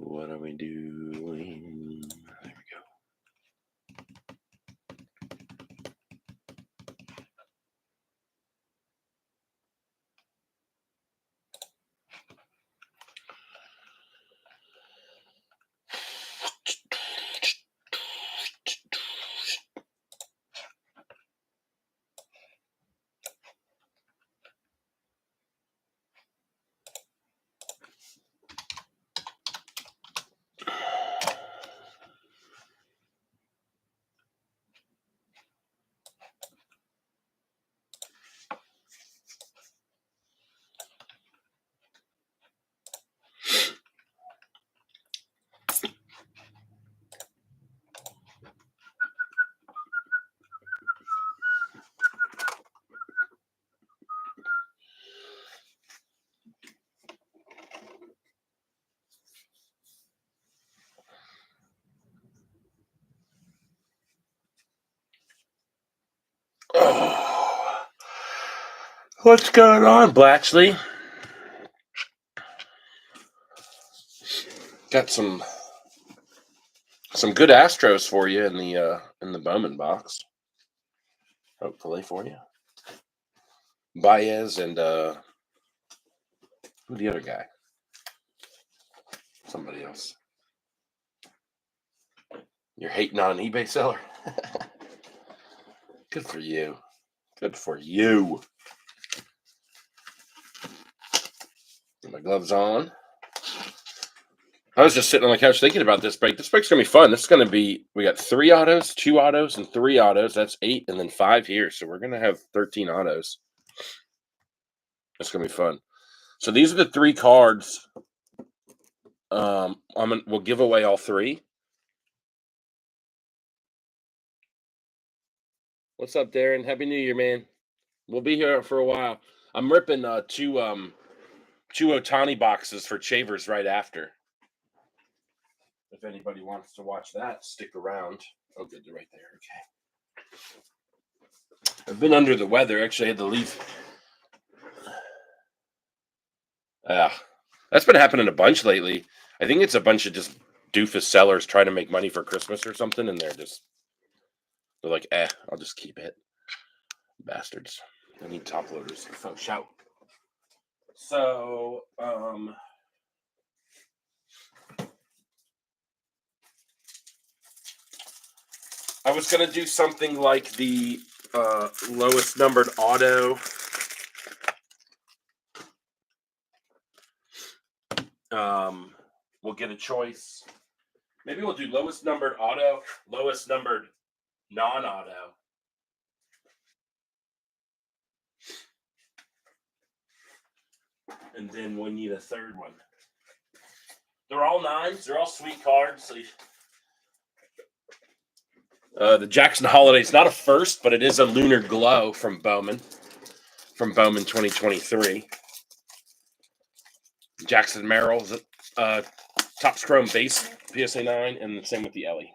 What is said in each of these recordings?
What are we doing? There we go. Oh, what's going on, Blatchley? Got some good Astros for you in the Bowman box. Hopefully for you. Baez and who's the other guy? Somebody else. You're hating on an eBay seller? Good for you. Good for you. Get my gloves on. I was just sitting on the couch thinking about this break. This break's going to be fun. This is going to be, we got 3 autos, 2 autos, and 3 autos. That's 8, and then 5 here. So we're going to have 13 autos. It's going to be fun. So these are the 3 cards. We'll give away all 3. What's up, Darren? Happy New Year, man. We'll be here for a while. I'm ripping 2 Ohtani boxes for Chavers right after. If anybody wants to watch that, stick around. Oh, good, they're right there. Okay. I've been under the weather. Actually, I had to leave. That's been happening a bunch lately. I think it's a bunch of just doofus sellers trying to make money for Christmas or something, and they're like, I'll just keep it. Bastards. I need top loaders. Folks, shout. So, I was going to do something like the lowest numbered auto. We'll get a choice. Maybe we'll do lowest numbered auto, lowest numbered non-auto. And then we need a third one. They're all 9s. They're all sweet cards. So the Jackson Holiday is not a first, but it is a Lunar Glow from Bowman. From Bowman 2023. Jackson Merrill's Topps Chrome base PSA 9, and the same with the Ellie.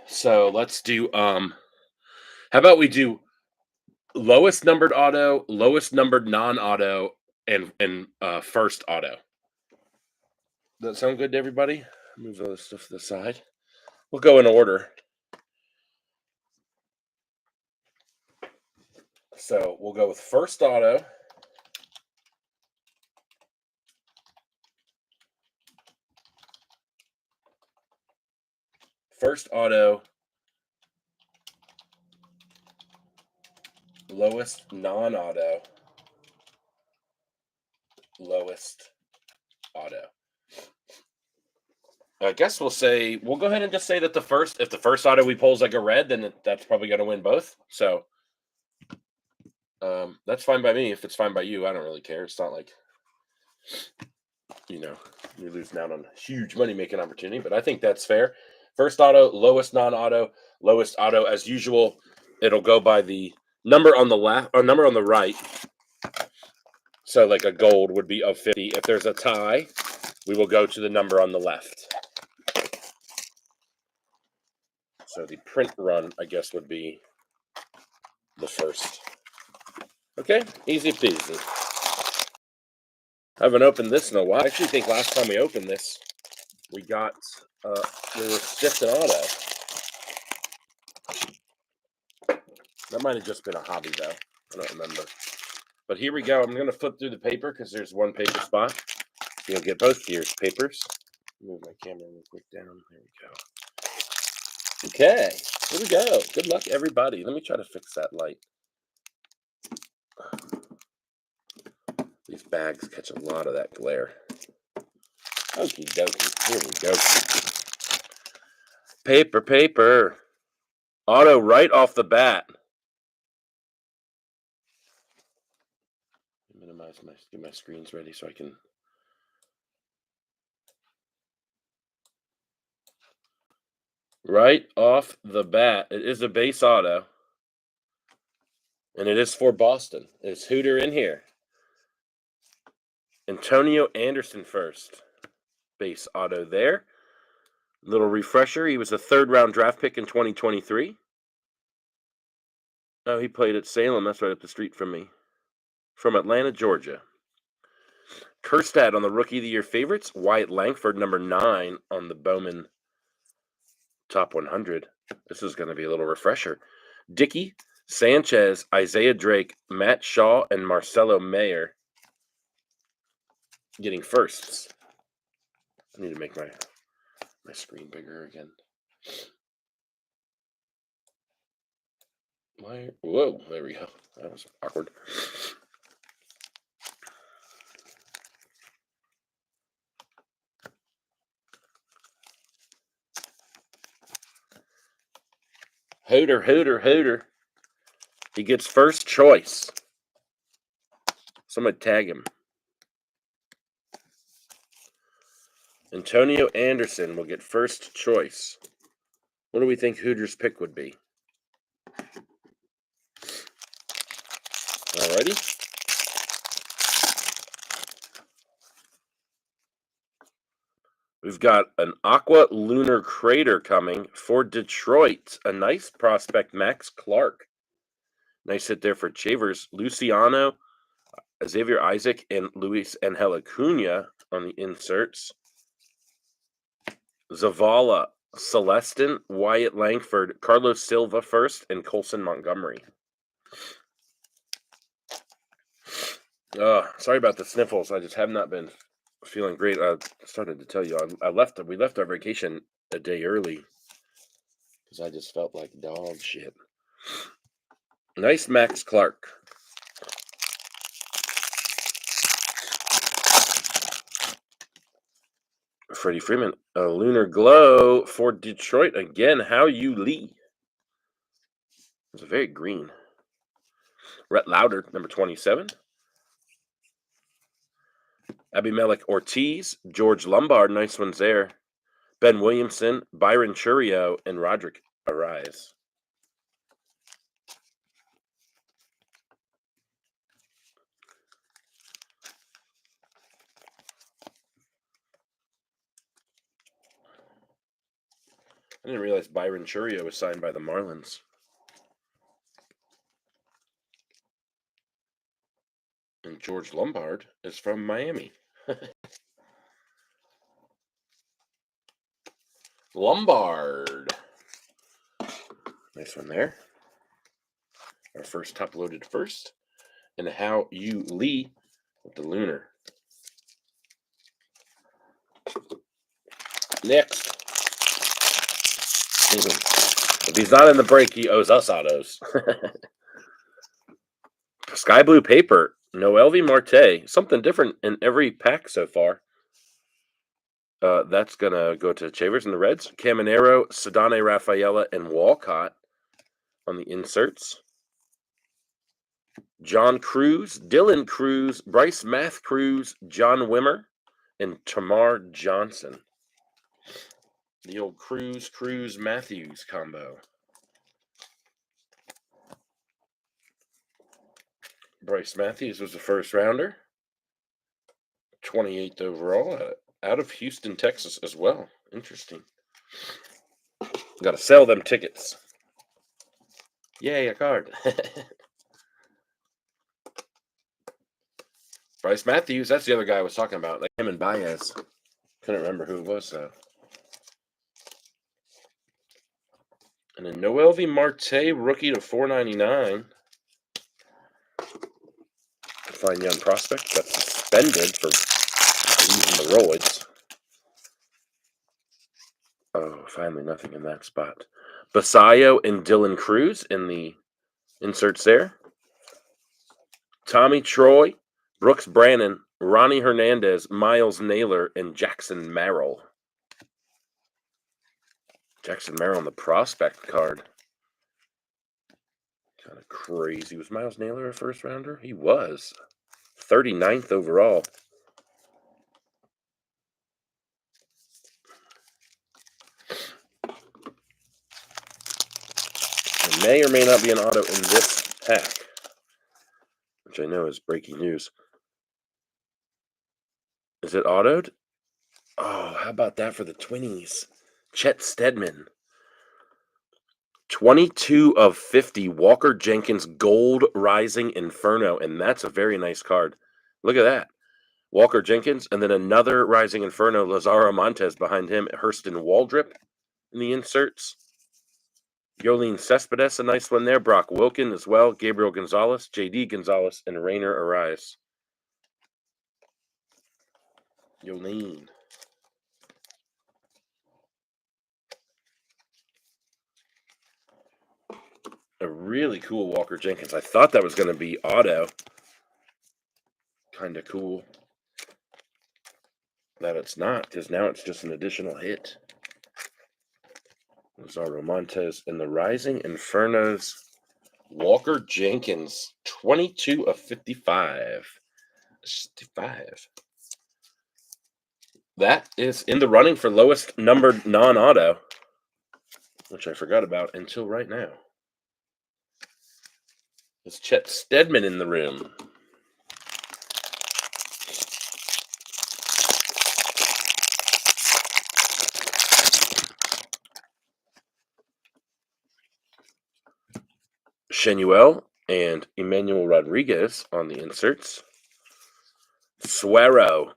So let's do how about we do lowest numbered auto, lowest numbered non-auto, and first auto. Does that sound good to everybody? Move all this stuff to the side. We'll go in order. So we'll go with first auto. First auto. Lowest non-auto. Lowest auto. I guess we'll go ahead and just say that if the first auto we pull is like a red, then that's probably going to win both. So that's fine by me. If it's fine by you, I don't really care. It's not like, you're losing out on a huge money-making opportunity, but I think that's fair. First auto, lowest non-auto, lowest auto. As usual, it'll go by the number on the left or number on the right. So like a gold would be of 50. If there's a tie, we will go to the number on the left. So the print run, I guess, would be the first. Okay, easy peasy. I haven't opened this in a while. I actually think last time we opened this, we got we were stiffed an auto. That might have just been a hobby though. I don't remember. But here we go. I'm gonna flip through the paper because there's one paper spot. You'll get both years' papers. Move my camera real quick down. There we go. Okay, here we go. Good luck, everybody. Let me try to fix that light. These bags catch a lot of that glare. Okie dokie. Here we go. Paper, paper. Auto right off the bat. Minimize get my screens ready so I can. Right off the bat, it is a base auto. And it is for Boston. It's Hooter in here. Antonio Anderson first. Base auto there. Little refresher. He was a third-round draft pick in 2023. Oh, he played at Salem. That's right up the street from me. From Atlanta, Georgia. Kerstad on the Rookie of the Year favorites. Wyatt Langford, number 9 on the Bowman Top 100. This is going to be a little refresher. Dickey, Sanchez, Isaiah Drake, Matt Shaw, and Marcelo Mayer getting firsts. I need to make my screen bigger again. Whoa, there we go. That was awkward. Hooter, Hooter, Hooter. He gets first choice. Somebody tag him. Antonio Anderson will get first choice. What do we think Hooter's pick would be? Alrighty. We've got an Aqua Lunar Crater coming for Detroit. A nice prospect, Max Clark. Nice hit there for Chavers. Luciano, Xavier Isaac, and Luis Angel Acuna on the inserts. Zavala, Celestin, Wyatt Langford, Carlos Silva first, and Colson Montgomery. Sorry about the sniffles. I just have not been feeling great. I started to tell you we left our vacation a day early because I just felt like dog shit. Nice Max Clark. Freddie Freeman, a Lunar Glow for Detroit again. How you Lee? It's a very green. Rhett Lauder, number 27. Abimelech Ortiz, George Lombard, nice ones there. Ben Williamson, Byron Churio, and Roderick Arise. I didn't realize Byron Churio was signed by the Marlins. And George Lombard is from Miami. Lombard. Nice one there. Our first top-loaded first. And How You Lee with the Lunar. Next. If he's not in the break, he owes us autos. Sky Blue Paper. Noelvi Marte. Something different in every pack so far. That's going to go to Chavers and the Reds. Caminero, Sedane Rafaela, and Walcott on the inserts. John Cruz, Dylan Cruz, Bryce Math Cruz, John Wimmer, and Tamar Johnson. The old Cruz Matthews combo. Bryce Matthews was a first rounder. 28th overall, out of Houston, Texas as well. Interesting. Got to sell them tickets. Yay, a card. Bryce Matthews. That's the other guy I was talking about. Like him and Baez. Couldn't remember who it was though. And then Noelvi Marte, rookie to 499. Fine young prospect got suspended for using the roids. Oh, finally nothing in that spot. Basayo and Dylan Cruz in the inserts there. Tommy Troy, Brooks Brannon, Ronnie Hernandez, Miles Naylor, and Jackson Merrill. Jackson Merrill on the prospect card. Kind of crazy. Was Miles Naylor a first rounder? He was. 39th overall. There may or may not be an auto in this pack, which I know is breaking news. Is it autoed? Oh, how about that for the Twinnies? Chet Steadman. 22 of 50, Walker Jenkins Gold Rising Inferno, and that's a very nice card. Look at that. Walker Jenkins, and then another Rising Inferno, Lazaro Montes behind him, Hurston Waldrip in the inserts. Yolene Cespedes, a nice one there. Brock Wilkin as well. Gabriel Gonzalez, J.D. Gonzalez, and Rainer Arias. Yolene. A really cool Walker Jenkins. I thought that was going to be auto. Kind of cool that it's not, because now it's just an additional hit. Lazaro Montes and the Rising Infernos. Walker Jenkins, 22 of 55. 55. That is in the running for lowest numbered non-auto, which I forgot about until right now. It's Chet Steadman in the room. Shenuel and Emmanuel Rodriguez on the inserts. Suero,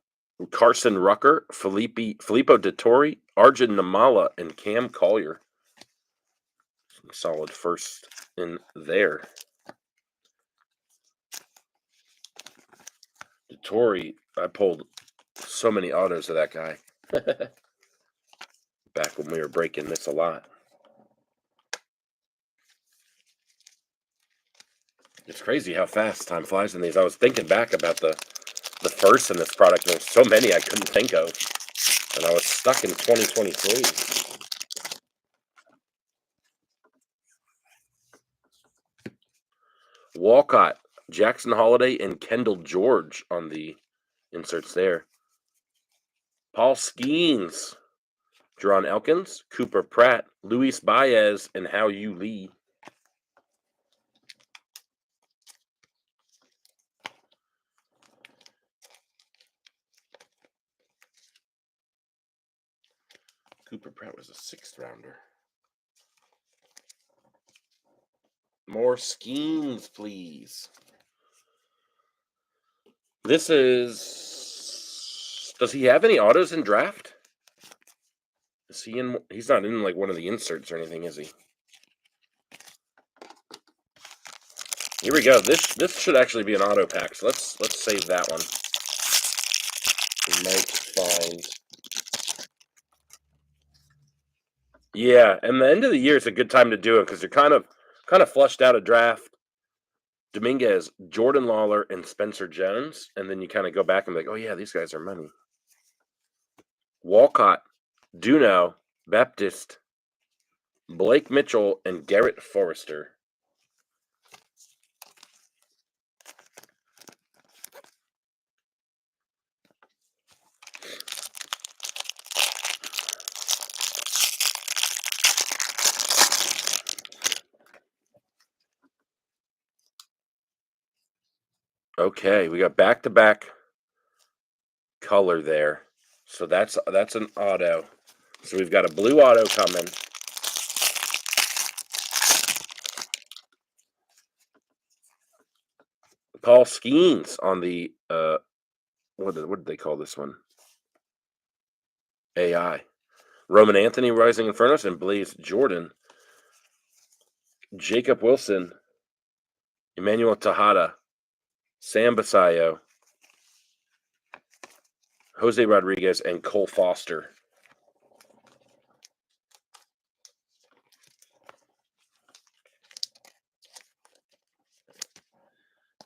Carson Rucker, Filippo Dettori, Arjun Namala, and Cam Collier. Some solid first in there. Dettori, I pulled so many autos of that guy. Back when we were breaking this a lot. It's crazy how fast time flies in these. I was thinking back about the first in this product. There's so many I couldn't think of. And I was stuck in 2023. Walcott, Jackson Holiday, and Kendall George on the inserts there. Paul Skeens, Jerron Elkins, Cooper Pratt, Luis Baez, and Hao Yu Lee. Cooper Pratt was a 6th rounder. More Skeens, please. This is... Does he have any autos in draft? Is he in? He's not in like one of the inserts or anything, is he? Here we go. This should actually be an auto pack. So let's save that one. We might find. Yeah, and the end of the year is a good time to do it because you're kind of flushed out a draft. Dominguez, Jordan Lawler, and Spencer Jones, and then you kind of go back and be like, oh yeah, these guys are money. Walcott, Duno, Baptiste, Blake Mitchell, and Garrett Forrester. Okay, we got back-to-back color there. So that's an auto. So we've got a blue auto coming. Paul Skeens on the what did they call this one? AI. Roman Anthony, Rising Infernos, and Blaze Jordan. Jacob Wilson, Emmanuel Tejada, Sam Basayo, Jose Rodriguez, and Cole Foster.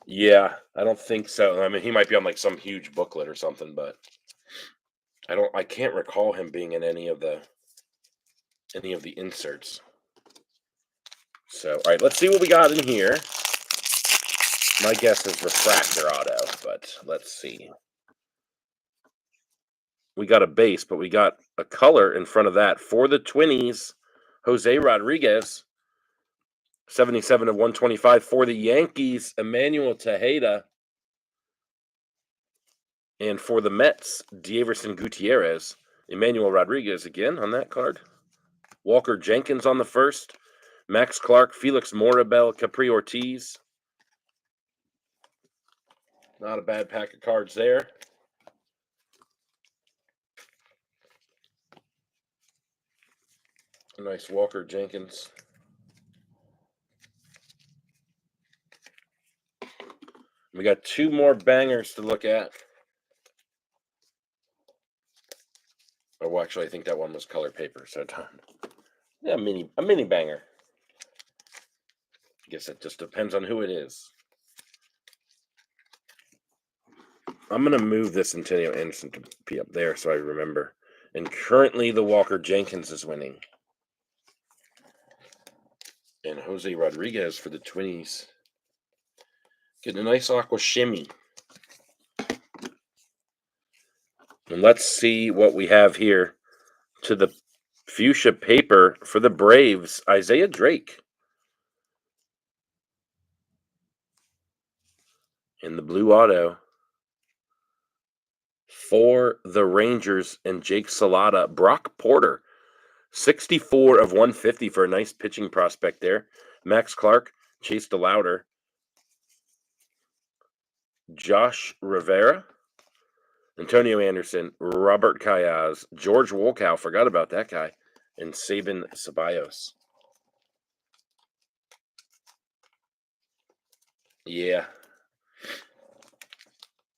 Yeah, I don't think so. I mean, he might be on like some huge booklet or something, but I can't recall him being in any of the inserts. So, all right, let's see what we got in here. My guess is refractor auto, but let's see. We got a base, but we got a color in front of that for the Twinnies. Jose Rodriguez, 77 of 125. For the Yankees, Emmanuel Tejada. And for the Mets, Dieverson Gutierrez. Emmanuel Rodriguez again on that card. Walker Jenkins on the first. Max Clark, Felix Morabel, Capri Ortiz. Not a bad pack of cards there. A nice Walker Jenkins. We got two more bangers to look at. Oh, well, actually, I think that one was color paper. So, yeah, a mini banger. I guess it just depends on who it is. I'm going to move this Antonio Anderson to be up there so I remember. And currently, the Walker Jenkins is winning. And Jose Rodriguez for the Twinnies. Getting a nice aqua shimmy. And let's see what we have here to the fuchsia paper for the Braves, Isaiah Drake. In the blue auto for the Rangers and Jake Salata, Brock Porter. 64 of 150 for a nice pitching prospect there. Max Clark, Chase DeLauder, Josh Rivera, Antonio Anderson, Robert Callas, George Wolkow, forgot about that guy, and Sabin Ceballos. Yeah.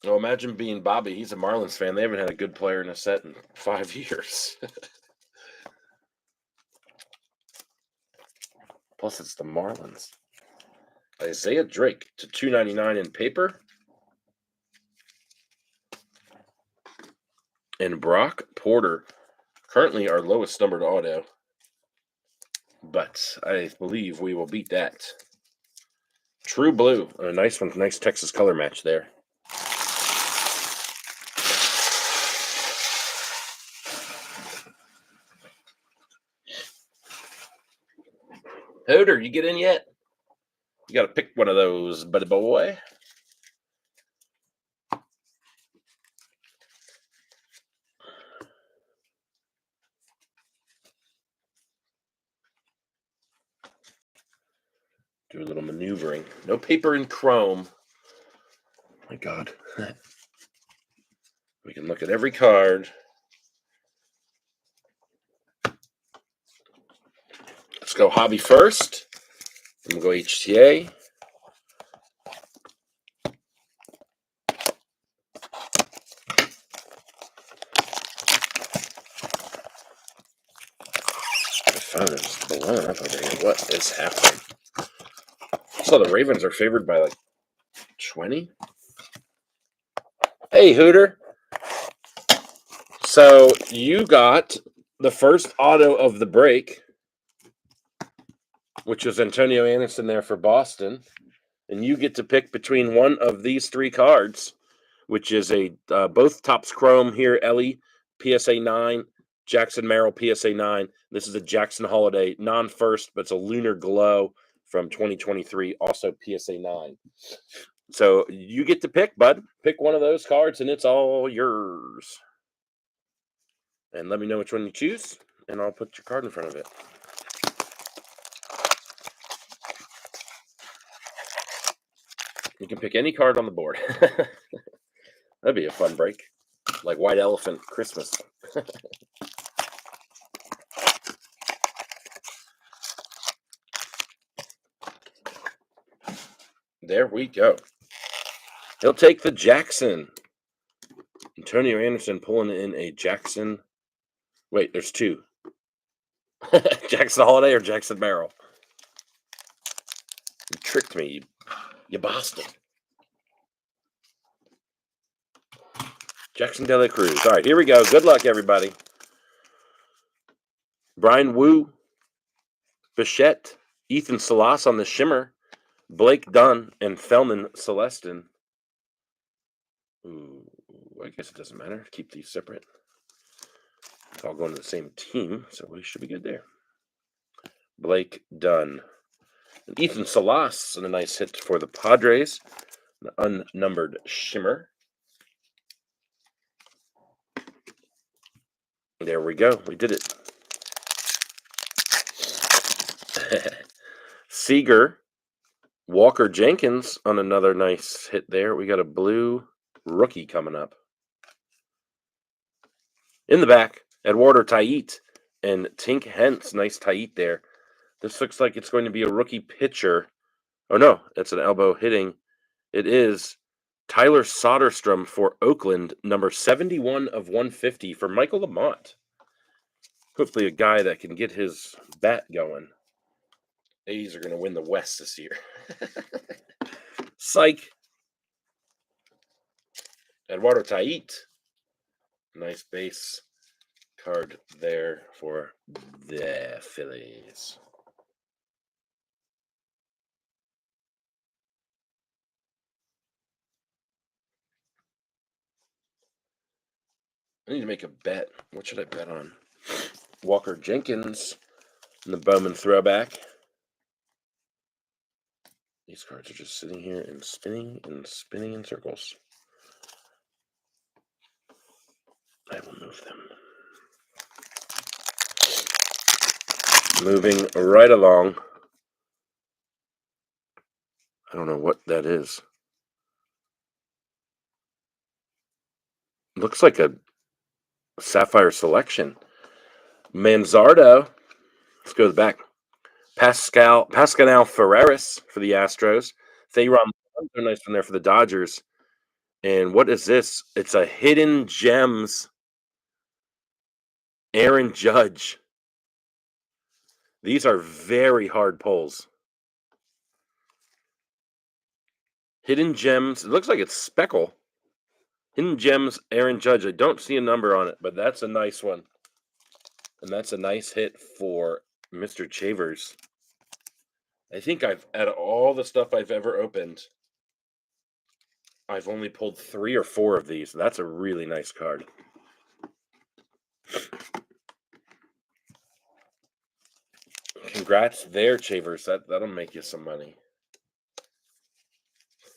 Well, imagine being Bobby. He's a Marlins fan. They haven't had a good player in a set in 5 years. Plus, it's the Marlins. Isaiah Drake to 299 in paper. And Brock Porter, currently our lowest numbered auto. But I believe we will beat that. True blue. A nice one. Nice Texas color match there. Hoder, you get in yet? You got to pick one of those, buddy boy. Do a little maneuvering. No paper and chrome. My God. We can look at every card. Let's go hobby first. Then we'll go HTA. My phone is blowing up over here. What is happening? I saw the Ravens are favored by like 20. Hey, Hooter. So you got the first auto of the break, which was Antonio Anderson there for Boston. And you get to pick between one of these three cards, which is a both Topps Chrome here, Ellie, PSA 9, Jackson Merrill, PSA 9. This is a Jackson Holiday, non-first, but it's a Lunar Glow from 2023, also PSA 9. So you get to pick, bud. Pick one of those cards, and it's all yours. And let me know which one you choose, and I'll put your card in front of it. You can pick any card on the board. That'd be a fun break. Like White Elephant Christmas. There we go. He'll take the Jackson. Antonio Anderson pulling in a Jackson. Wait, there's two. Jackson Holiday or Jackson Merrill? You tricked me, you bastard. Jackson De La Cruz. All right, here we go. Good luck, everybody. Brian Wu, Bichette, Ethan Salas on the Shimmer, Blake Dunn, and Felman Celestin. Ooh, I guess it doesn't matter. Keep these separate. It's all going to the same team, so we should be good there. Blake Dunn. And Ethan Salas, and a nice hit for the Padres. An unnumbered Shimmer. There we go. We did it. Seager, Walker Jenkins on another nice hit there. We got a blue rookie coming up. In the back, Eduardo Tait and Tink Hence. Nice Tait there. This looks like it's going to be a rookie pitcher. Oh, no, it's an elbow hitting. It is Tyler Soderstrom for Oakland, number 71 of 150 for Michael Lamont. Hopefully a guy that can get his bat going. A's are going to win the West this year. Psych. Eduardo Tait. Nice base card there for the Phillies. I need to make a bet. What should I bet on? Walker Jenkins and the Bowman throwback. These cards are just sitting here and spinning in circles. I will move them. Moving right along. I don't know what that is. Looks like a Sapphire Selection. Manzardo. Let's go to the back. Pascal Ferreris for the Astros. Thayron, a nice one there for the Dodgers. And what is this? It's a Hidden Gems. Aaron Judge. These are very hard pulls. Hidden Gems. It looks like it's Speckle. Hidden Gems, Aaron Judge. I don't see a number on it, but that's a nice one. And that's a nice hit for Mr. Chavers. I think out of all the stuff I've ever opened, I've only pulled 3 or 4 of these. That's a really nice card. Congrats there, Chavers. That'll make you some money.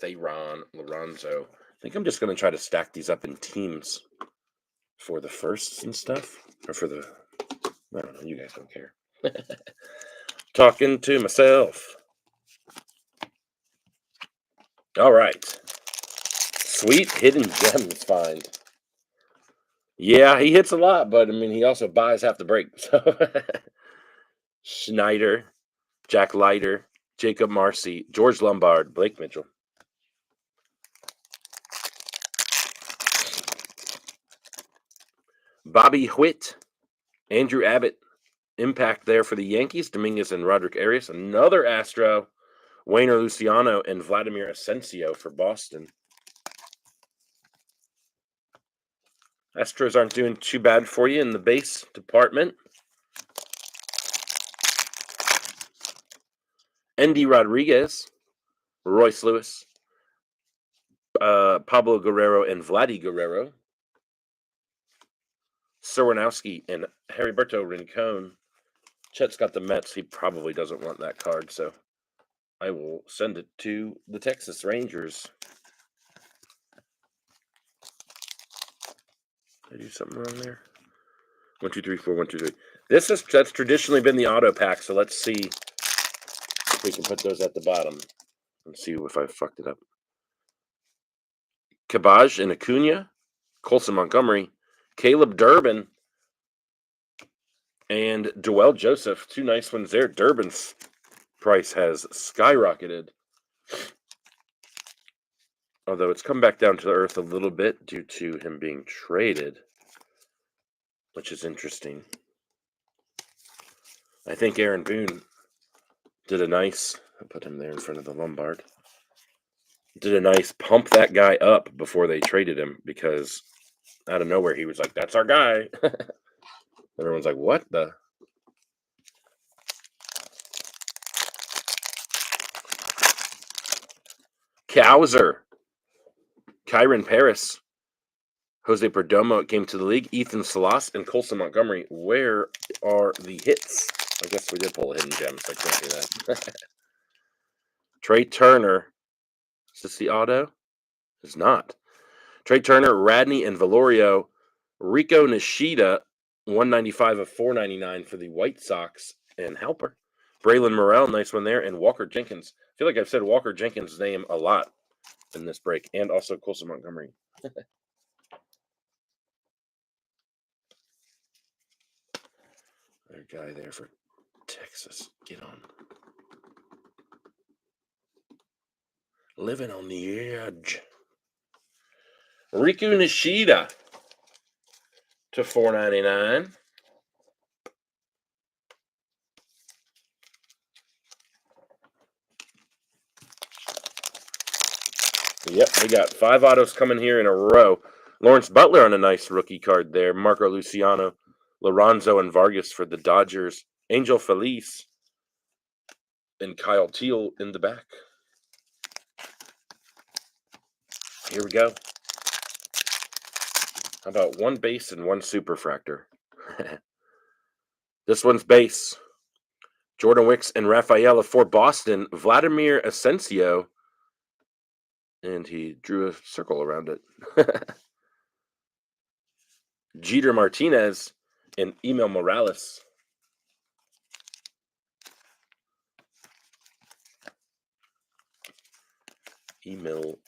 Thayron Lorenzo. I think I'm just going to try to stack these up in teams for the firsts and stuff. Or for the... I don't know. You guys don't care. Talking to myself. All right. Sweet Hidden Gems find. Yeah, he hits a lot, but I mean, he also buys half the break. So Schneider, Jack Leiter, Jacob Marcy, George Lombard, Blake Mitchell. Bobby Witt, Andrew Abbott, impact there for the Yankees, Dominguez and Roderick Arias. Another Astro, Wainer Luciano and Vladimir Asensio for Boston. Astros aren't doing too bad for you in the base department. Endy Rodriguez, Royce Lewis, Pablo Guerrero and Vladdy Guerrero. Serwanowski and Heriberto Rincon. Chet's got the Mets. He probably doesn't want that card, so I will send it to the Texas Rangers. Did I do something wrong there? 1, 2, 3, 4, 1, 2, 3. That's traditionally been the auto pack, so let's see if we can put those at the bottom and see if I fucked it up. Kabaj and Acuna, Colson Montgomery, Caleb Durbin, and Joel Joseph. Two nice ones there. Durbin's price has skyrocketed, although it's come back down to the earth a little bit due to him being traded, which is interesting. I think Aaron Boone did a nice, I'll put him there in front of the Lombard, did a nice pump that guy up before they traded him, because out of nowhere he was like, that's our guy. Everyone's like, what the? Cowser, Kyron Paris, Jose Perdomo came to the league, Ethan Salas, and Colson Montgomery. Where are the hits? I guess we did pull a hidden gem, so I can't do that. Trey Turner. Is this the auto? It's not. Trey Turner, Radney, and Valorio. Rico Nishida, 195 of 499 for the White Sox, and Halper. Braylon Morrell, nice one there, and Walker Jenkins. I feel like I've said Walker Jenkins' name a lot in this break, and also Colson Montgomery. Their guy there for Texas. Get on. Living on the edge. Riku Nishida to $4.99. Yep, we got 5 autos coming here in a row. Lawrence Butler on a nice rookie card there. Marco Luciano, Lorenzo, and Vargas for the Dodgers. Angel Feliz and Kyle Teal in the back. Here we go. How about one base and one superfractor? This one's base. Jordan Wicks and Rafaela for Boston. Vladimir Asensio. And he drew a circle around it. Jeter Martinez and Emil Morales. Emil.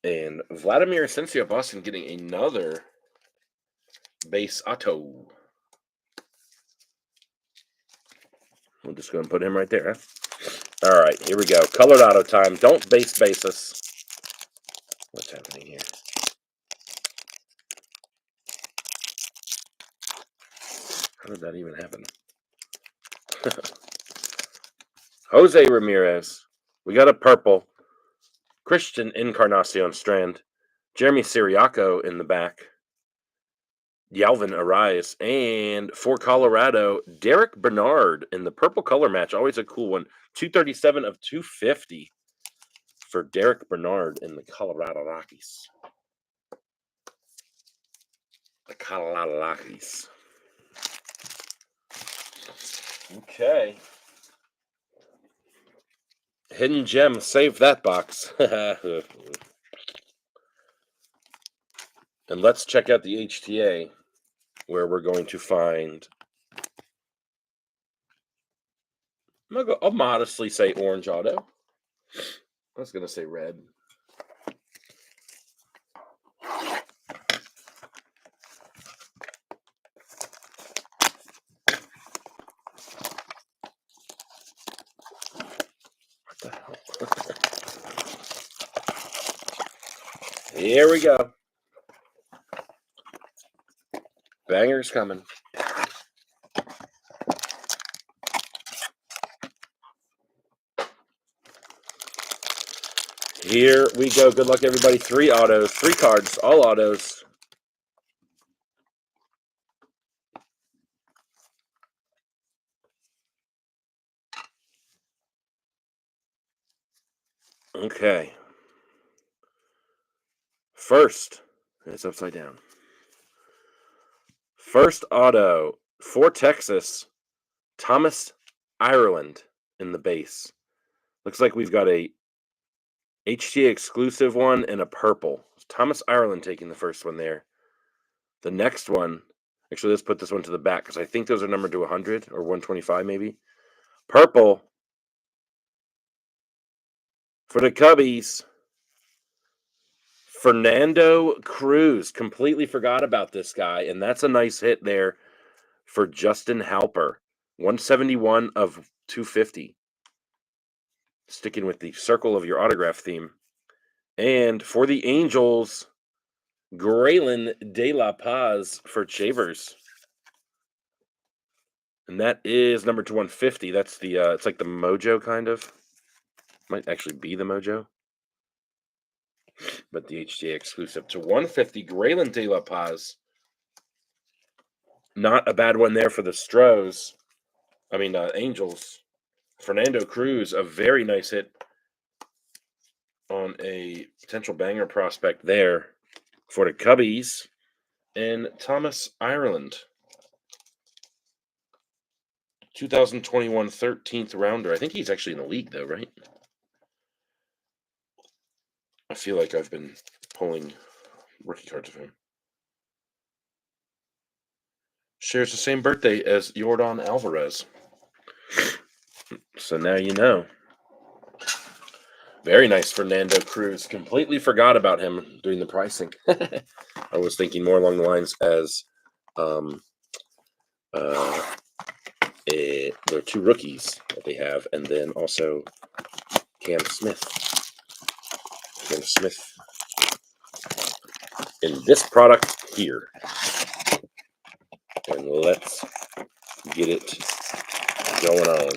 And Vladimir Asensio, Boston, getting another base auto. We'll just go and put him right there, huh? All right, here we go. Colored auto time. Don't base us. What's happening here? How did that even happen? Jose Ramirez. We got a purple. Christian Encarnacion Strand. Jeremy Siriaco in the back. Yalvin Arias. And for Colorado, Derek Bernard in the purple color match. Always a cool one. 237 of 250 for Derek Bernard in the Colorado Rockies. The Colorado Rockies. Okay. Hidden gem, save that box. And let's check out the HTA, where we're going to find, I'll modestly say orange auto. I was going to say red. What the hell? Here we go. Banger's coming. Here we go. Good luck, everybody. 3 autos, 3 cards, all autos. Okay. First, it's upside down. First auto for Texas, Thomas Ireland in the base. Looks like we've got a HTA exclusive one and a purple. Thomas Ireland taking the first one there. The next one, actually, let's put this one to the back because I think those are numbered to 100 or 125 maybe. Purple, For the Cubbies, Fernando Cruz. Completely forgot about this guy, and that's a nice hit there for Justin Halper. 171 of 250. Sticking with the circle of your autograph theme. And for the Angels, Graylin De La Paz for Chavers. And that is number 150. That's the it's like the Mojo kind of. Might actually be the Mojo. But the HTA exclusive to 150, Graylin De La Paz. Not a bad one there for the Stros. I mean, Angels. Fernando Cruz, a very nice hit on a potential banger prospect there for the Cubbies. And Thomas Ireland. 2021 13th rounder. I think he's actually in the league, though, right? I feel like I've been pulling rookie cards of him. Shares the same birthday as Yordan Alvarez. So now you know. Very nice, Fernando Cruz. Completely forgot about him doing the pricing. I was thinking more along the lines as there are two rookies that they have, and then also Cam Smith. Cam Smith in this product here. And let's get it going on.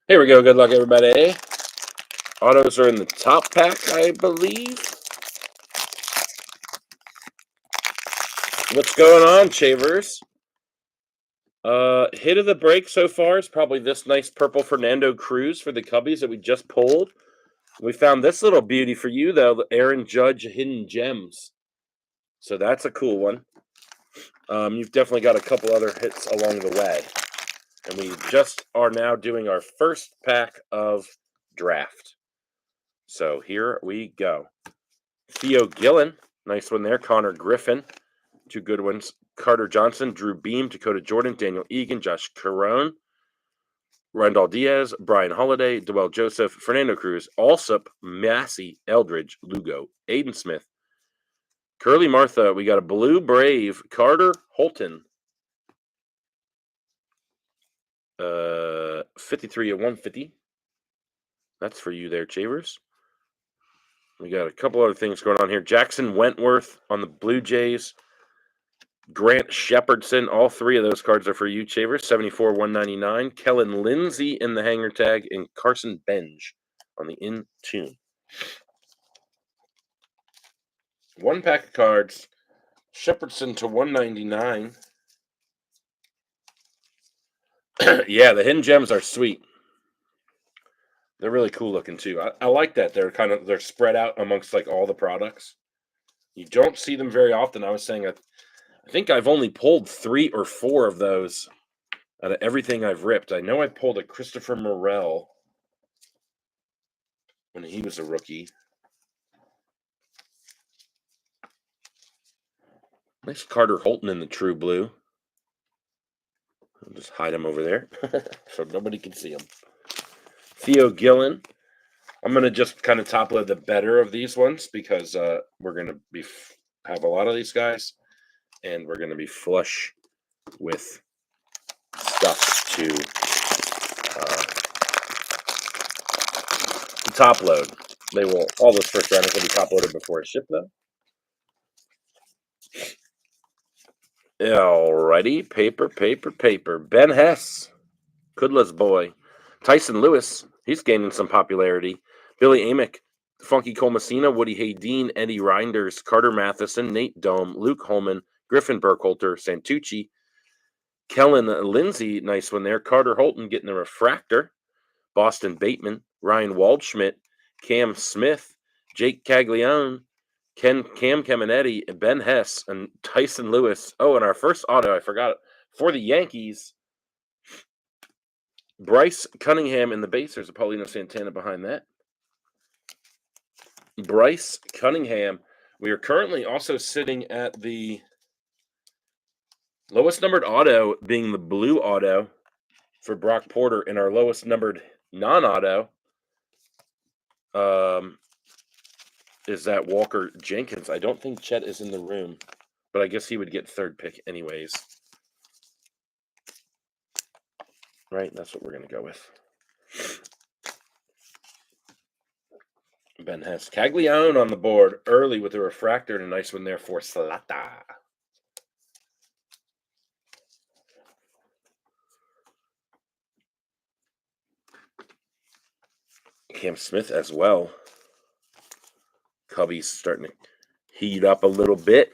Here we go. Good luck, everybody. Autos are in the top pack, I believe. What's going on, Chavers? Hit of the break so far is probably this nice purple Fernando Cruz for the Cubbies that we just pulled. We found this little beauty for you, though, the Aaron Judge Hidden Gems. So that's a cool one. You've definitely got a couple other hits along the way. And we just are now doing our first pack of draft. So here we go. Theo Gillen, nice one there. Connor Griffin, two good ones. Carter Johnson, Drew Beam, Dakota Jordan, Daniel Egan, Josh Carone, Randall Diaz, Brian Holiday, Dwell Joseph, Fernando Cruz, Alsop, Massey, Eldridge, Lugo, Aiden Smith, Curly Martha. We got a Blue Brave, Carter Holton. 53 of 150. That's for you there, Chavers. We got a couple other things going on here. Jackson Wentworth on the Blue Jays. Grant Shepherdson. All three of those cards are for you, Chavers. 74 199. Kellen Lindsay in the hanger tag. And Carson Benj on the in tune. One pack of cards. Shepherdson to 199. Yeah, the hidden gems are sweet. They're really cool looking too. I like that. They're spread out amongst like all the products. You don't see them very often. I was saying I think I've only pulled 3 or 4 of those out of everything I've ripped. I know I pulled a Christopher Morel when he was a rookie. Nice Carter Holton in the true blue. I'll just hide him over there so nobody can see him. Theo Gillen. I'm going to just kind of top load the better of these ones because we're going to have a lot of these guys, and we're going to be flush with stuff to top load. They will, all those first rounders will be top loaded before I ship them. Alrighty, paper. Ben Hess, Kudla's boy. Tyson Lewis, he's gaining some popularity. Billy Amick, Funky Cole Messina, Woody Haydeen, Eddie Reinders, Carter Matheson, Nate Dome, Luke Holman, Griffin Burkholter, Santucci, Kellen Lindsay, nice one there. Carter Holton getting the refractor. Boston Bateman, Ryan Waldschmidt, Cam Smith, Jake Caglione, Cam Caminetti, Ben Hess, and Tyson Lewis. Oh, and our first auto, I forgot it. For the Yankees, Bryce Cunningham in the base. There's a Paulino Santana behind that. Bryce Cunningham. We are currently also sitting at the lowest numbered auto being the blue auto for Brock Porter, and our lowest numbered non-auto is that Walker Jenkins. I don't think Chet is in the room, but I guess he would get third pick anyways. Right? That's what we're going to go with. Ben has Caglione on the board early with a refractor and a nice one there for Slata. Cam Smith as well. Cubby's starting to heat up a little bit.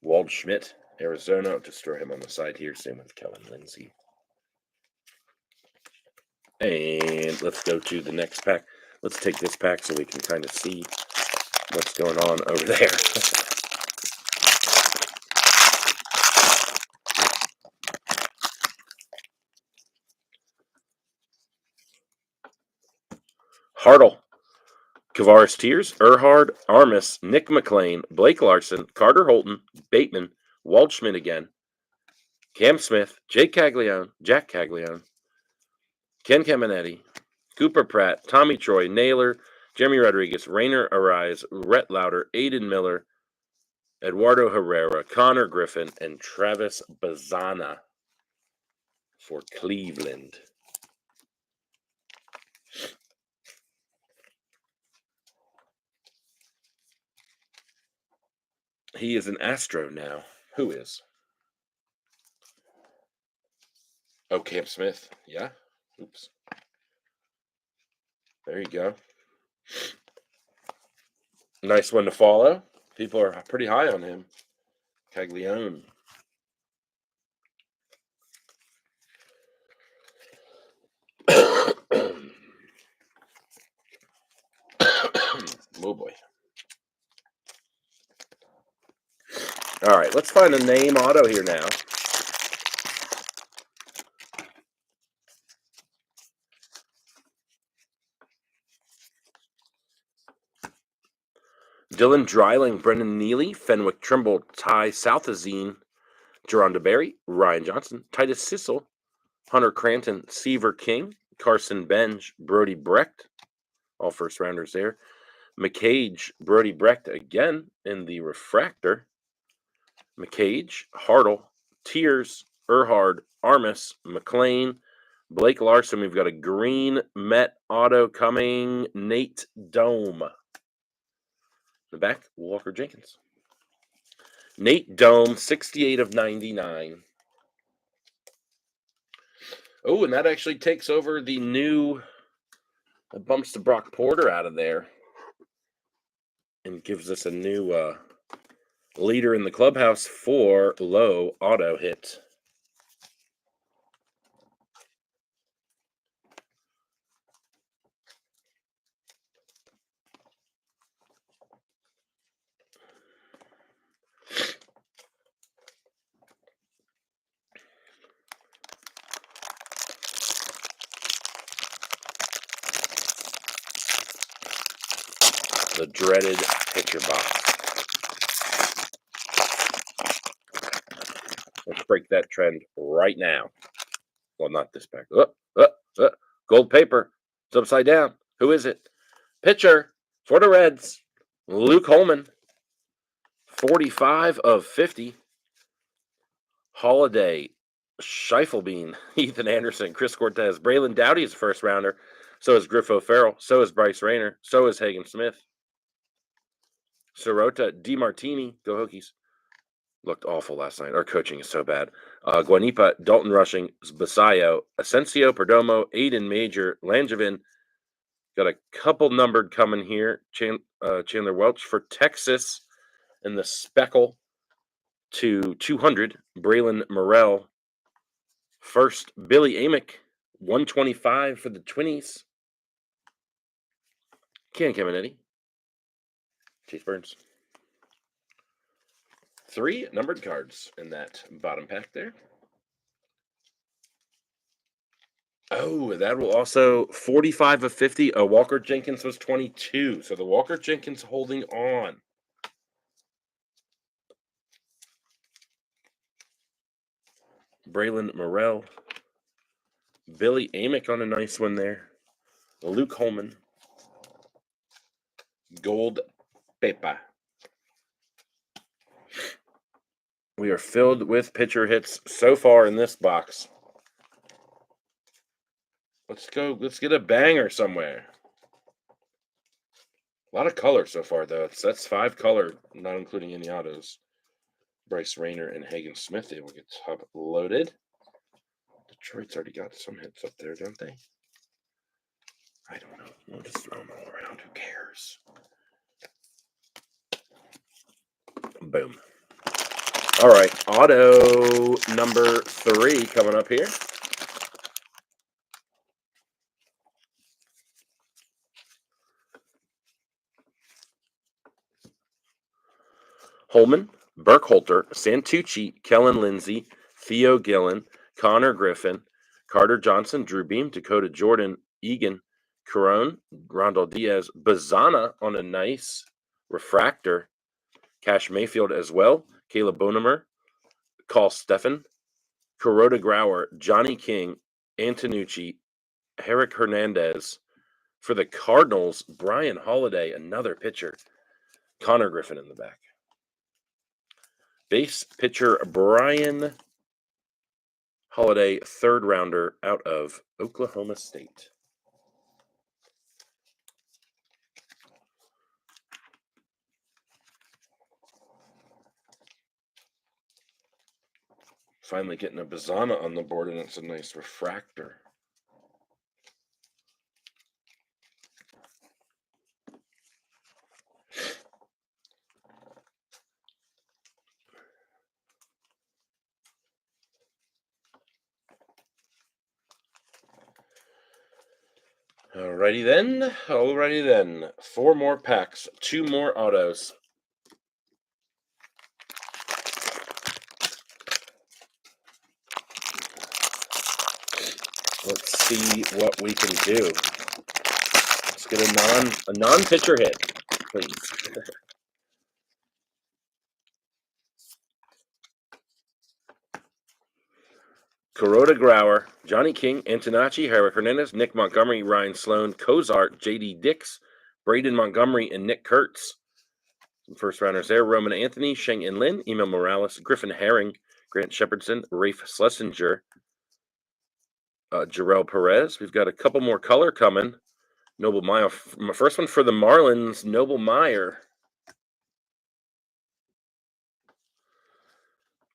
Wald Schmidt, Arizona. I'll just throw him on the side here. Same with Kellen Lindsay. And let's go to the next pack. Let's take this pack so we can kind of see what's going on over there. Hartle, Kavaris Tears, Erhard, Armis, Nick McLean, Blake Larson, Carter Holton, Bateman, Waldschmidt again, Cam Smith, Jack Caglione, Ken Caminetti, Cooper Pratt, Tommy Troy, Naylor, Jeremy Rodriguez, Rainer Arise, Rhett Lauder, Aiden Miller, Eduardo Herrera, Connor Griffin, and Travis Bazana for Cleveland. He is an Astro now. Who is? Oh, Cam Smith. Yeah. Oops. There you go. Nice one to follow. People are pretty high on him. Caglione. Oh boy. All right, let's find a name auto here now. Dylan Dreiling, Brendan Neely, Fenwick Trimble, Ty Southazine, Jerron DeBerry, Ryan Johnson, Titus Sissel, Hunter Cranton, Seaver King, Carson Benj, Brody Brecht, all first rounders there. McCage, Brody Brecht again in the refractor. McCage, Hartle, Tears, Erhard, Armis, McLean, Blake Larson. We've got a green Met auto coming. Nate Dome. The back, Walker Jenkins. Nate Dome, 68 of 99. Oh, and that actually takes over the new, it bumps the Brock Porter out of there and gives us a new leader in the clubhouse for low auto hit. The dreaded picture box. Let's break that trend right now. Well, not this pack. Gold paper. It's upside down. Who is it? Pitcher for the Reds. Luke Holman. 45 of 50. Holiday. Scheifelebean. Ethan Anderson. Chris Cortez. Braylon Dowdy is a first rounder. So is Griff O'Farrell. So is Bryce Rayner. So is Hagen Smith. Sirota. DeMartini. Go Hokies. Looked awful last night. Our coaching is so bad. Guanipa, Dalton Rushing, Basayo, Asensio, Perdomo, Aiden Major, Langevin. Got a couple numbered coming here. Chandler Welch for Texas and the Speckle to 200. Braylon Morrell. First, Billy Amick, 125 for the Twinnies. Ken Caminetti. Chase Burns. 3 numbered cards in that bottom pack there. Oh, that will also 45 of 50. Walker Jenkins was 22. So the Walker Jenkins holding on. Braylon Morrell. Billy Amick on a nice one there. Luke Holman. Gold Pepa. We are filled with pitcher hits so far in this box. Let's go. Let's get a banger somewhere. A lot of color so far, though. That's 5 color, not including any autos. Bryce Rayner and Hagen Smith, they will get top loaded. Detroit's already got some hits up there, don't they? I don't know. We'll just throw them all around. Who cares? Boom. All right. Auto number 3 coming up here. Holman, Burkholter, Santucci, Kellen Lindsay, Theo Gillen, Connor Griffin, Carter Johnson, Drew Beam, Dakota Jordan, Egan, Carone, Rondell Diaz, Bazana on a nice refractor, Cash Mayfield as well, Caleb Bonemer, Carl Steffen, Kuroda Grauer, Johnny King, Antonucci, Herrick Hernandez. For the Cardinals, Brian Holiday, another pitcher, Connor Griffin in the back. Base pitcher Brian Holiday, 3rd rounder out of Oklahoma State. Finally getting a Bazana on the board, and it's a nice refractor. Alrighty then. 4 more packs, 2 more autos. Let's see what we can do. Let's get a non-pitcher hit, please. Kuroda Grauer, Johnny King, Antonacci, Herrick Hernandez, Nick Montgomery, Ryan Sloan, Cozart, J.D. Dix, Braden Montgomery, and Nick Kurtz. Some first rounders there. Roman Anthony, Sheng In Lin, Emil Morales, Griffin Herring, Grant Shepardson, Rafe Schlesinger, Jarrell Perez. We've got a couple more color coming. Noble Meyer. My first one for the Marlins, Noble Meyer.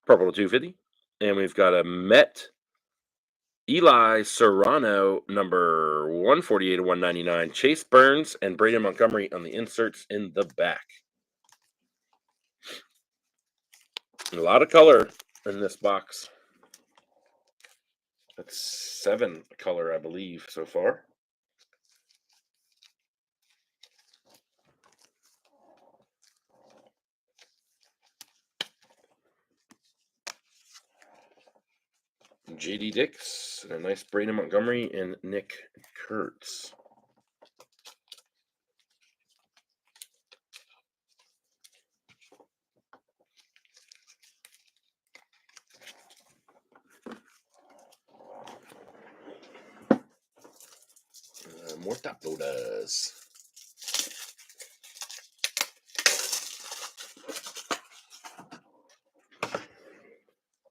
Purple to 250. And we've got a Met Eli Serrano, number 148 to 199. Chase Burns and Braden Montgomery on the inserts in the back. A lot of color in this box. That's 7 color, I believe, so far. J.D. Dix, and a nice Braden Montgomery and Nick Kurtz. More top loaders.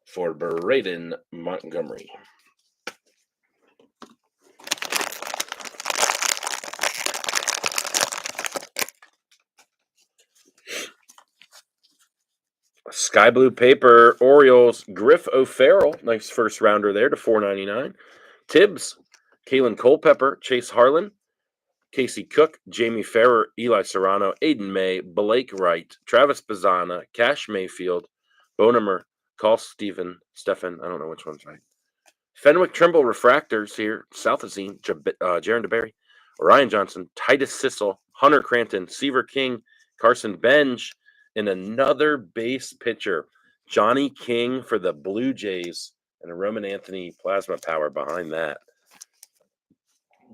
For Braden Montgomery. Sky blue paper, Orioles, Griff O'Farrell, nice first rounder there to $4.99. Tibbs, Kalen Culpepper, Chase Harlan, Casey Cook, Jamie Farrer, Eli Serrano, Aiden May, Blake Wright, Travis Bazana, Cash Mayfield, Bonemer, Carl Steffen, I don't know which one's right. Fenwick Trimble refractors here, Southazine, Jaron DeBerry, Ryan Johnson, Titus Sissel, Hunter Cranton, Seaver King, Carson Benj, and another base pitcher, Johnny King for the Blue Jays, and a Roman Anthony plasma power behind that.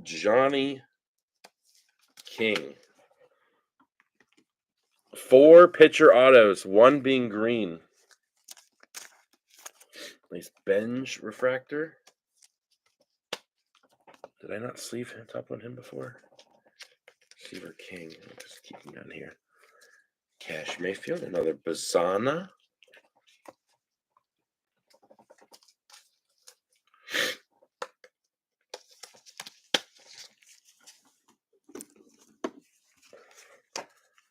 Johnny King. 4 pitcher autos, 1 being green. Nice Benj refractor. Did I not sleeve him top on him before? Receiver King. I'll just keep him down here. Cash Mayfield, another Bazana.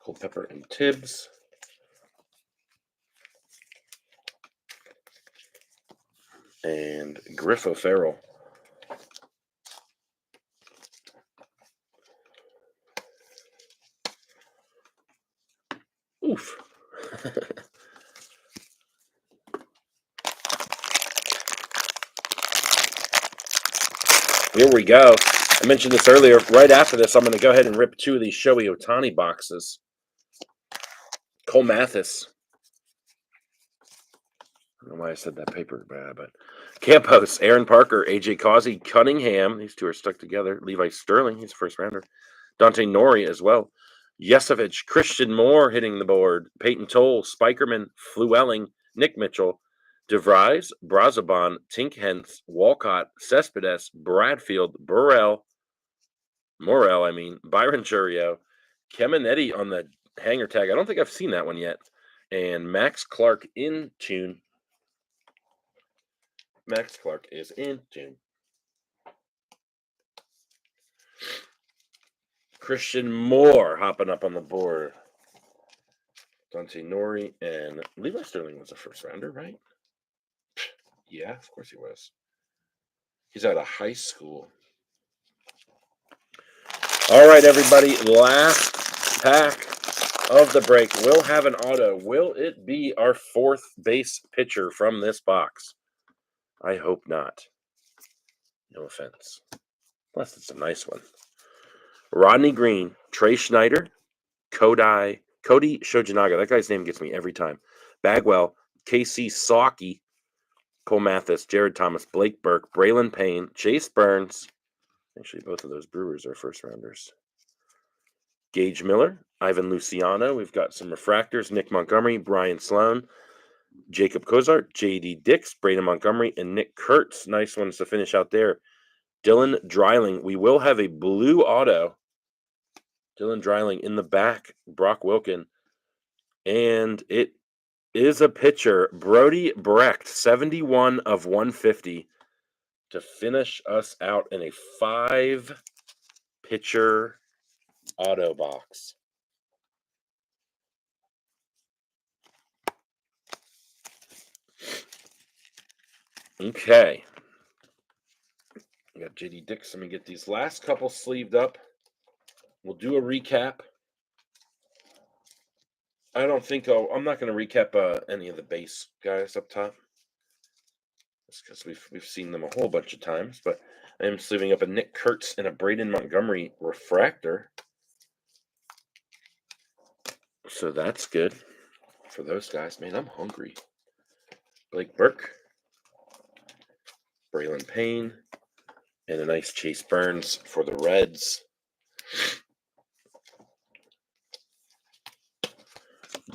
Culpepper and Tibbs. And Griff O'Farrell. Oof. Here we go. I mentioned this earlier. Right after this, I'm going to go ahead and rip 2 of these Shohei Ohtani boxes. Cole Mathis. I don't know why I said that paper bad, but Campos, Aaron Parker, AJ Causey, Cunningham. These 2 are stuck together. Levi Sterling, he's a first rounder. Dante Nori as well. Yesovich, Christian Moore hitting the board. Peyton Toll, Spikerman, Fluelling, Nick Mitchell, DeVries, Brazoban, Tink Hentz, Walcott, Cespedes, Bradfield, Morel, Byron Churio, Keminetti on the hanger tag. I don't think I've seen that one yet. And Max Clark in tune. Max Clark is in tune. Christian Moore hopping up on the board. Dante Nori and Levi Sterling was a first rounder, right? Yeah, of course he was. He's out of high school. All right, everybody. Last pack of the break. We'll have an auto. Will it be our 4th base pitcher from this box? I hope not. No offense. Unless it's a nice one. Rodney Green, Trey Schneider, Cody Shojinaga. That guy's name gets me every time. Bagwell, KC Sawkey, Cole Mathis, Jared Thomas, Blake Burke, Braylon Payne, Chase Burns. Actually, both of those Brewers are first rounders. Gage Miller, Ivan Luciano. We've got some refractors. Nick Montgomery, Brian Sloan, Jacob Cozart, J.D. Dix, Braden Montgomery, and Nick Kurtz. Nice ones to finish out there. Dylan Dreiling. We will have a blue auto. Dylan Dreiling in the back. Brock Wilken. And it is a pitcher. Brody Brecht, 71 of 150 to finish us out in a 5-pitcher auto box. Okay. We got JD Dix. Let me get these last couple sleeved up. We'll do a recap. I'm not going to recap any of the base guys up top. That's because we've seen them a whole bunch of times. But I am sleeving up a Nick Kurtz and a Braden Montgomery refractor. So that's good for those guys. Man, I'm hungry. Blake Burke, Braylon Payne, and a nice Chase Burns for the Reds.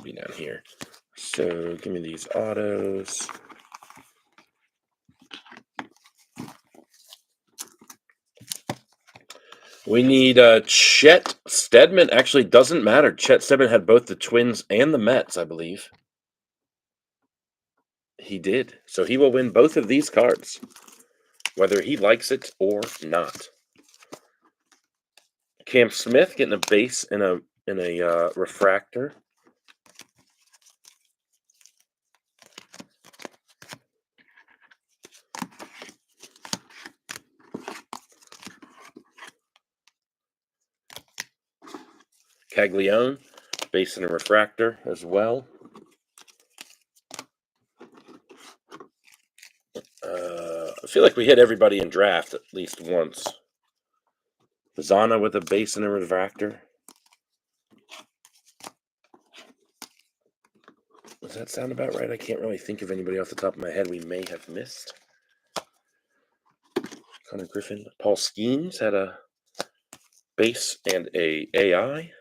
Be down here. So give me these autos. We need Chet Steadman. Actually, doesn't matter. Chet Steadman had both the Twins and the Mets, I believe. He did. So he will win both of these cards, whether he likes it or not. Cam Smith getting a base in a refractor. Caglione, base in a refractor as well. I feel like we hit everybody in draft at least once. Bazana with a base and a refractor. Does that sound about right? I can't really think of anybody off the top of my head we may have missed. Connor Griffin. Paul Skeens had a Base and a AI.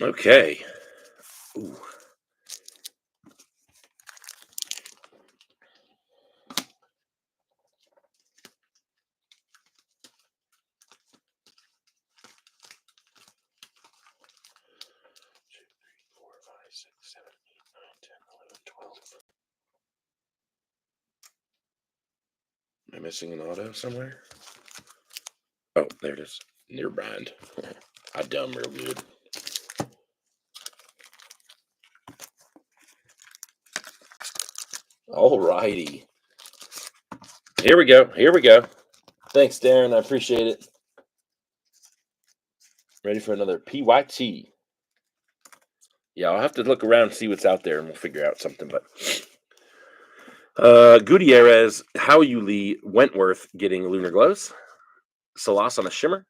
Okay. Ooh. Am I missing an auto somewhere? Oh, there it is. Near bind. I dumb real good. All righty. Here we go. Here we go. Thanks, Darren. I appreciate it. Ready for another PYT. Yeah, I'll have to look around and see what's out there, and we'll figure out something. But Gutierrez, Lee, Wentworth getting Lunar Glows. Salas on a shimmer.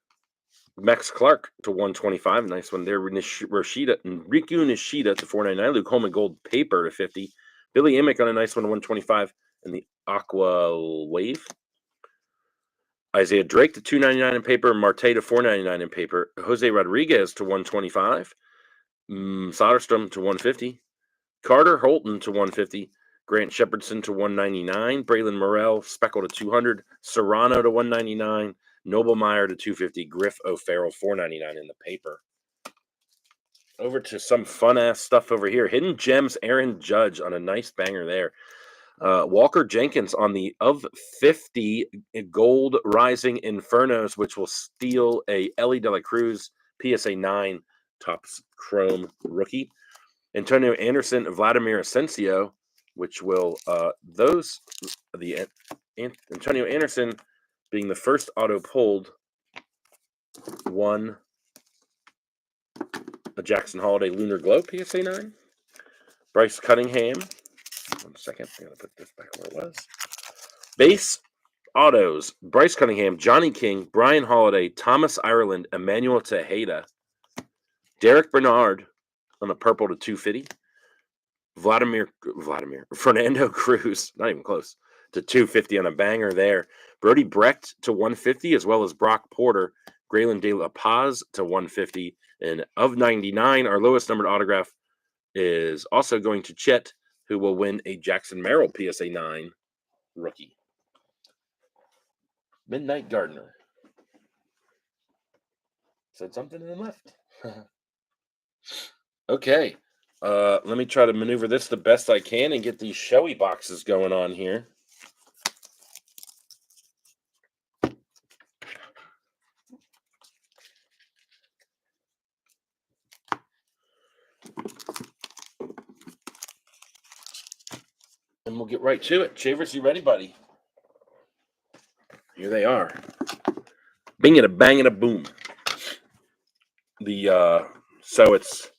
Max Clark to 125. Nice one there. Rashida and Riku Nishida to 499. Luke Holman Gold Paper to 50. Billy Emick on a nice one to 125. And the Aqua Wave. Isaiah Drake to 299 in paper. Marte to 499 in paper. Jose Rodriguez to 125. Soderstrom to 150. Carter Holton to 150. Grant Shepardson to 199. Braylon Morrell, Speckle to 200. Serrano to 199. Noblemeyer to 250. Griff O'Farrell, 499 in the paper. Over to some fun-ass stuff over here. Hidden Gems, Aaron Judge on a nice banger there. Walker Jenkins on the of 50 Gold Rising Infernos, which will steal a Ellie De La Cruz PSA 9 Topps Chrome rookie. Antonio Anderson, Vladimir Asensio, which will Antonio Anderson being the first auto pulled, won a Jackson Holiday Lunar Glow PSA 9. Bryce Cunningham. 1 second. I'm going to put this back where it was. Base autos. Bryce Cunningham, Johnny King, Brian Holiday, Thomas Ireland, Emmanuel Tejeda, Derek Bernard on a purple to 250. Fernando Cruz, not even close, to 250 on a banger there. Brody Brecht to 150, as well as Brock Porter. Graylin De La Paz to 150. And of 99, our lowest numbered autograph is also going to Chet, who will win a Jackson Merrill PSA 9 rookie. Midnight Gardener. Said something and then left. Okay. Let me try to maneuver this the best I can and get these showy boxes going on here. And we'll get right to it. Shavers, you ready, buddy? Here they are. Bing it a bang and a boom. So it's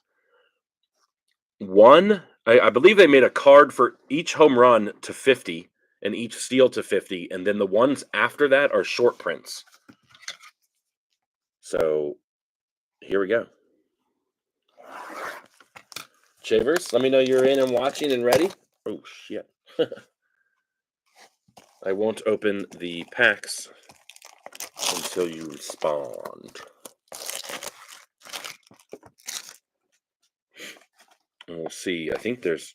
one. I believe they made a card for each home run to 50 and each steal to 50, and then the ones after that are short prints. So here we go. Shavers, let me know you're in and watching and ready. Oh shit. I won't open the packs until you respond. And we'll see. I think if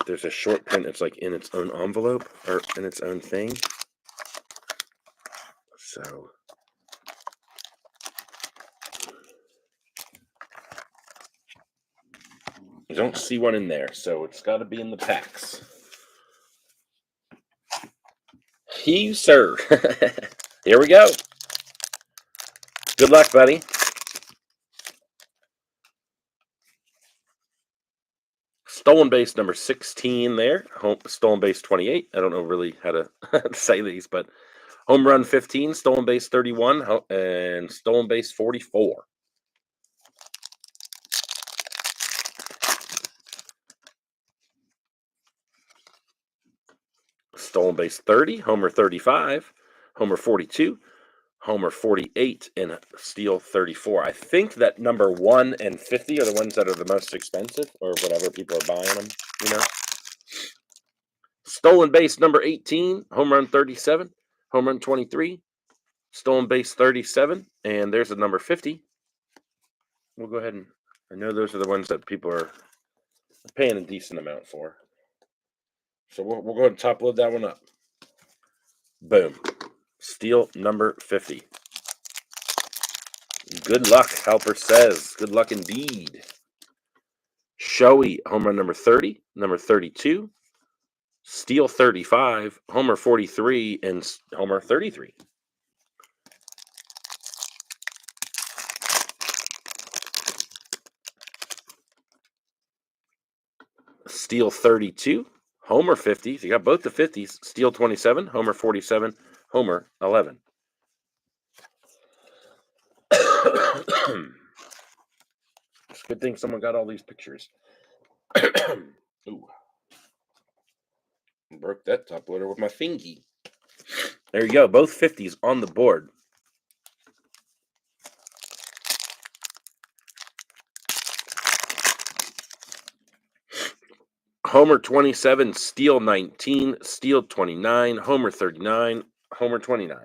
there's a short print, it's like in its own envelope or in its own thing. So I don't see one in there, so it's got to be in the packs. Sir. Here we go. Good luck, buddy. Stolen base number 16 there. Stolen base 28. I don't know really how to say these, but home run 15, stolen base 31, and stolen base 44. Stolen base 30, homer 35, homer 42, Homer 48, and Steel 34. I think that number 1 and 50 are the ones that are the most expensive, or whatever people are buying them, you know. Stolen base number 18, home run 37, home run 23, stolen base 37, and there's the number 50. We'll go ahead and, I know those are the ones that people are paying a decent amount for. So we'll go ahead and top load that one up. Boom. Steel number 50. Good luck, Helper says. Good luck indeed. Showy, home run number 30, number 32, Steel 35, Homer 43, and Homer 33. Steel 32, Homer 50. So you got both the 50s. Steel 27, Homer 47, Homer 11. It's a good thing someone got all these pictures. Ooh. Broke that top loader with my fingy. There you go. Both 50s on the board. Homer 27, Steel 19, Steel 29, Homer 39, Homer 29.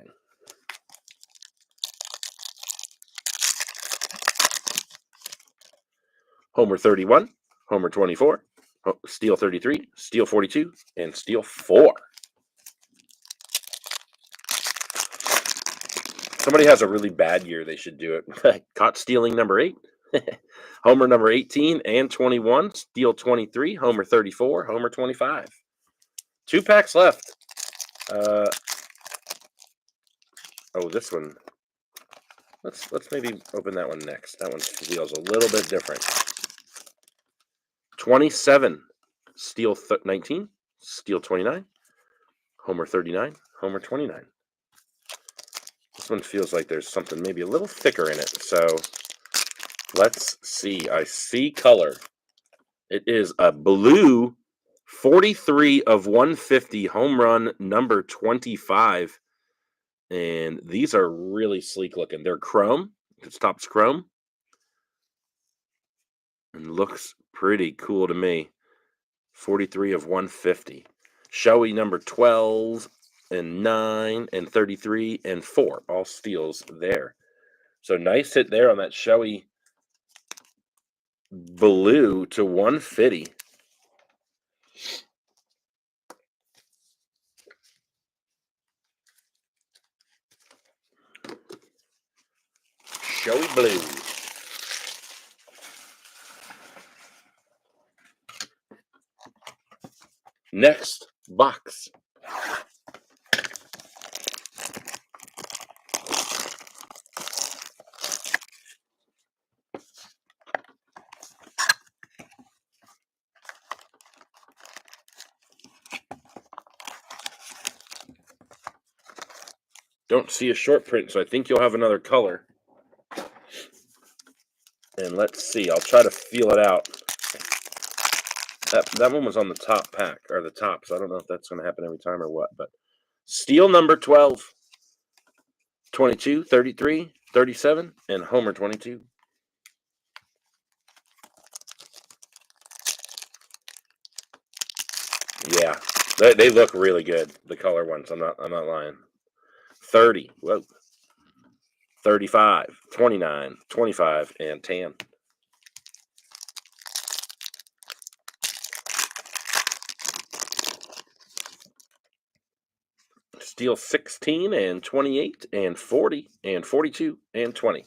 Homer 31, Homer 24, Steel 33, Steel 42, and Steel 4. Somebody has a really bad year, they should do it. Caught stealing number 8. Homer number 18 and 21, Steel 23, Homer 34, Homer 25. 2 packs left. Oh, this one. Let's maybe open that one next. That one feels a little bit different. 27, Steel 19, Steel 29, Homer 39, Homer 29. This one feels like there's something maybe a little thicker in it. So let's see. I see color. It is a blue 43 of 150 home run number 25. And these are really sleek looking. They're chrome. This top's chrome. And looks pretty cool to me. 43 of 150. Showy number 12 and 9 and 33 and 4. All steals there. So nice hit there on that showy blue to 150. Showy blue. Next box. Don't see a short print, so I think you'll have another color. And let's see. I'll try to feel it out. That one was on the top pack, or the top, so I don't know if that's going to happen every time or what. But Steel number 12, 22, 33, 37, and Homer 22. Yeah, they look really good. The color ones. I'm not lying. 30. Whoa. 35, 29, 25, and tan. Steel 16 and 28 and 40 and 42 and 20. A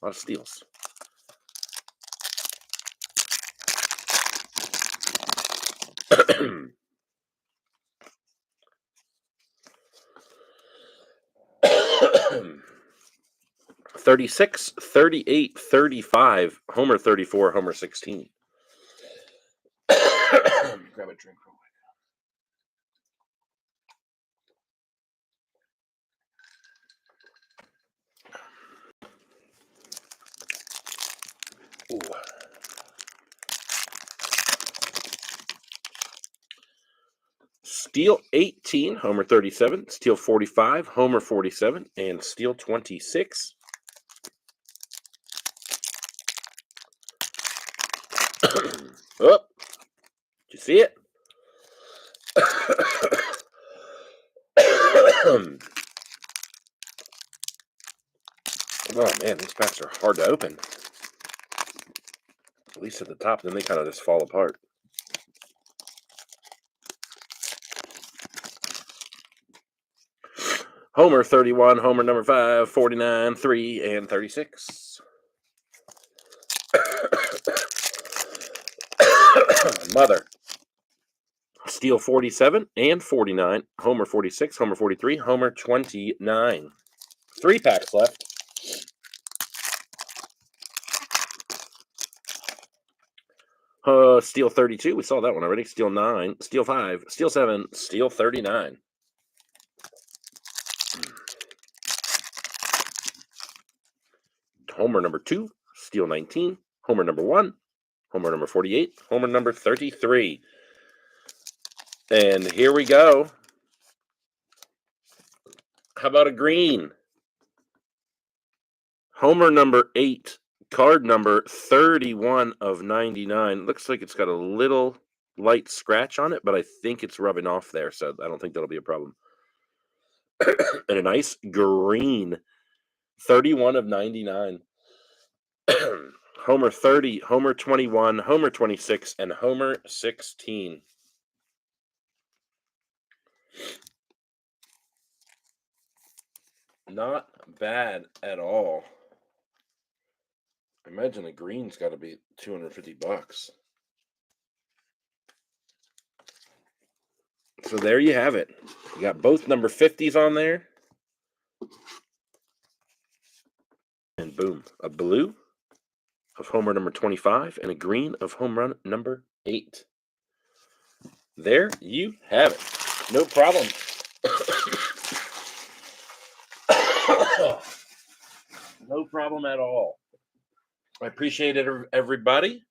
lot of steals. $36, $38, $35, Homer 34, Homer 16. Grab a drink real quick. Ooh. Steel 18, Homer 37, Steel 45, Homer 47, and Steel 26. Oh, did you see it? Oh man, these packs are hard to open. At least at the top, then they kind of just fall apart. Homer 31, Homer number 5, 49, 3, and 36. Mother. Steel 47 and 49, Homer 46, Homer 43, Homer 29. 3 packs left. Steel 32, we saw that one already. Steel 9, Steel 5, Steel 7, Steel 39. Homer number 2, Steel 19, Homer number 1, Homer number 48, Homer number 33. And here we go. How about a green? Homer number 8, card number 31 of 99. Looks like it's got a little light scratch on it, but I think it's rubbing off there, so I don't think that'll be a problem. And a nice green 31 of 99. Homer 30, Homer 21, Homer 26, and Homer 16. Not bad at all. I imagine a green's got to be $250. So there you have it. You got both number 50s on there. And boom, a blue of home run number 25 and a green of home run number 8. There you have it. No problem. No problem at all. I appreciate it, everybody.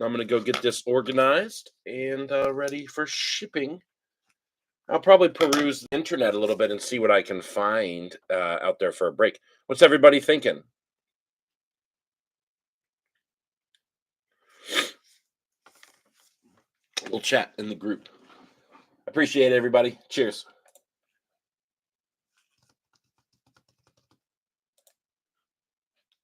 I'm going to go get this organized and ready for shipping. I'll probably peruse the internet a little bit and see what I can find out there for a break. What's everybody thinking? We'll chat in the group. Appreciate it, everybody. Cheers.